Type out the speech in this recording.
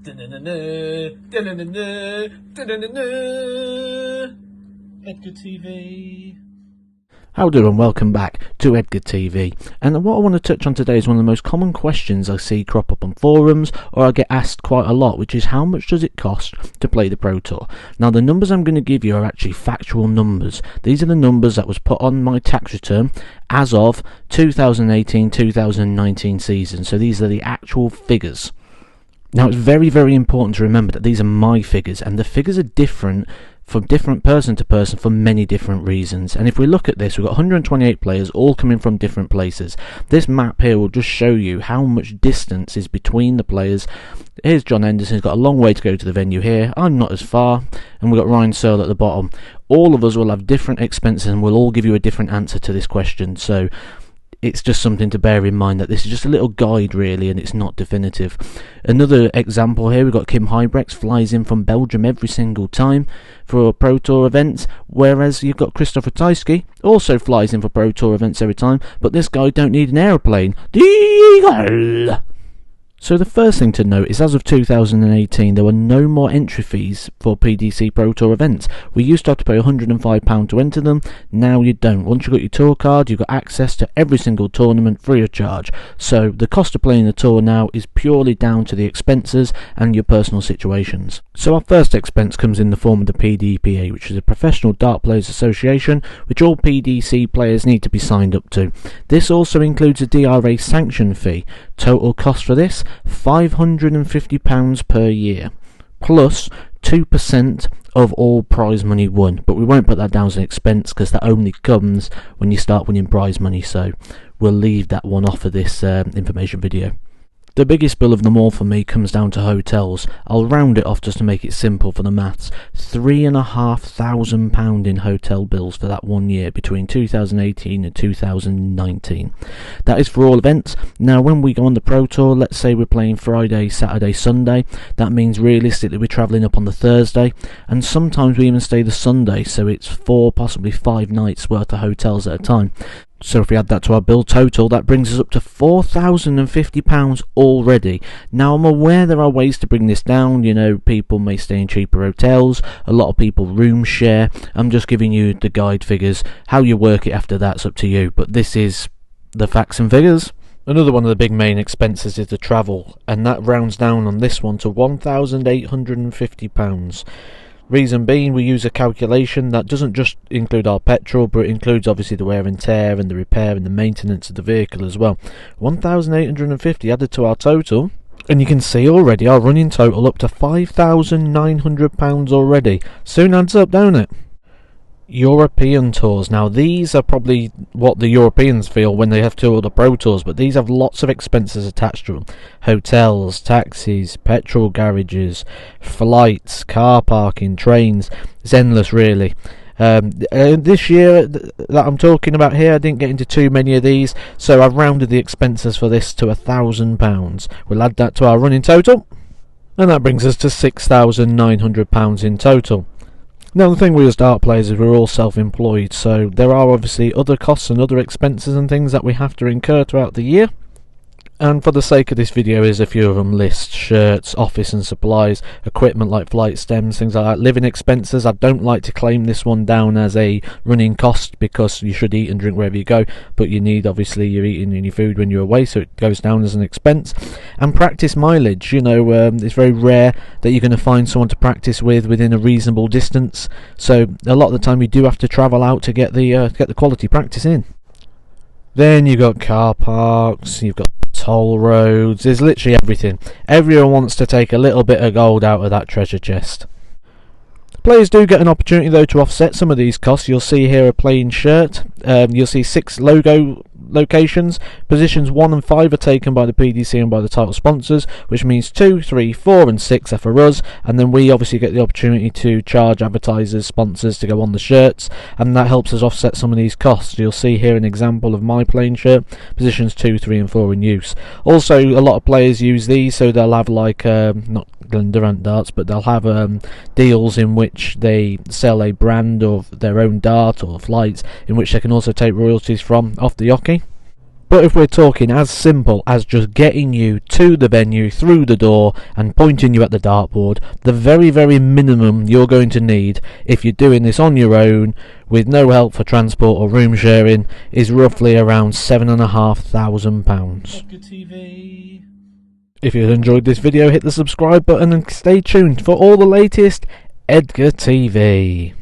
Edgar TV. How do and welcome back to Edgar TV. And what I want to touch on today is one of the most common questions I see crop up on forums, or I get asked quite a lot, which is how much does it cost to play the Pro Tour? Now the numbers I'm going to give you are actually factual numbers. These are the numbers that was put on my tax return as of 2018-2019 season. So these are the actual figures. Now it's very, very important to remember that these are my figures, and the figures are different from different person to person for many different reasons. And if we look at this, we've got 128 players all coming from different places. This map here will just show you how much distance is between the players. Here's John Henderson, he's got a long way to go to the venue here. I'm not as far, and we've got Ryan Searle at the bottom. All of us will have different expenses, and we'll all give you a different answer to this question. So it's just something to bear in mind that this is just a little guide really, and it's not definitive. Another example here, we've got Kim Huybrechts, flies in from Belgium every single time for Pro Tour events, whereas you've got Christopher Tysky, also flies in for Pro Tour events every time, but this guy don't need an aeroplane. Deagle! So the first thing to note is as of 2018 there were no more entry fees for PDC Pro Tour events. We used to have to pay £105 to enter them, now you don't. Once you've got your tour card, you've got access to every single tournament free of charge. So the cost of playing the tour now is purely down to the expenses and your personal situations. So our first expense comes in the form of the PDPA, which is a Professional Dart Players Association, which all PDC players need to be signed up to. This also includes a DRA sanction fee. Total cost for this, £550 per year, plus 2% of all prize money won. But we won't put that down as an expense because that only comes when you start winning prize money, so we'll leave that one off of this information video. The biggest bill of them all for me comes down to hotels. I'll round it off just to make it simple for the maths. £3,500 in hotel bills for that 1 year between 2018 and 2019. That is for all events. Now when we go on the Pro Tour, let's say we're playing Friday, Saturday, Sunday, that means realistically we're travelling up on the Thursday, and sometimes we even stay the Sunday, so it's 4, possibly 5 nights worth of hotels at a time. So if we add that to our bill total, that brings us up to £4,050 already. Now I'm aware there are ways to bring this down, you know, people may stay in cheaper hotels, a lot of people room share. I'm just giving you the guide figures. How you work it after that's up to you, but this is the facts and figures. Another one of the big main expenses is the travel, and that rounds down on this one to £1,850. Reason being, we use a calculation that doesn't just include our petrol, but it includes obviously the wear and tear and the repair and the maintenance of the vehicle as well. £1,850 added to our total, and you can see already our running total up to £5,900 already. Soon adds up, don't it? European tours. Now these are probably what the Europeans feel when they have toured the Pro Tours, but these have lots of expenses attached to them. Hotels, taxis, petrol garages, flights, car parking, trains. It's endless really. This year that I'm talking about here, I didn't get into too many of these, so I've rounded the expenses for this to £1,000. We'll add that to our running total, and that brings us to £6,900 in total. Now the thing with us dart players is we're all self-employed, so there are obviously other costs and other expenses and things that we have to incur throughout the year. And for the sake of this video, here's a few of them list: shirts, office and supplies, equipment like flight stems, things like that, living expenses. I don't like to claim this one down as a running cost because you should eat and drink wherever you go, but you need, obviously, you're eating and your food when you're away, so it goes down as an expense. And practice mileage, you know, it's very rare that you're going to find someone to practice with within a reasonable distance, so a lot of the time you do have to travel out to get the quality practice in. Then you've got car parks, you've got toll roads, there's literally everything. Everyone wants to take a little bit of gold out of that treasure chest. Players do get an opportunity though to offset some of these costs. You'll see here a plain shirt, you'll see 6 logo locations. Positions 1 and 5 are taken by the PDC and by the title sponsors, which means 2, 3, 4 and 6 are for us, and then we obviously get the opportunity to charge advertisers, sponsors to go on the shirts, and that helps us offset some of these costs. You'll see here an example of my plain shirt, positions 2, 3 and 4 in use. Also a lot of players use these, so they'll have like not Glen Durant darts, but they'll have deals in which they sell a brand of their own dart or flights in which they can also take royalties from off the jockey. But if we're talking as simple as just getting you to the venue through the door and pointing you at the dartboard, the very, very minimum you're going to need if you're doing this on your own with no help for transport or room sharing is roughly around £7,500. If you enjoyed this video, hit the subscribe button and stay tuned for all the latest Edgar TV.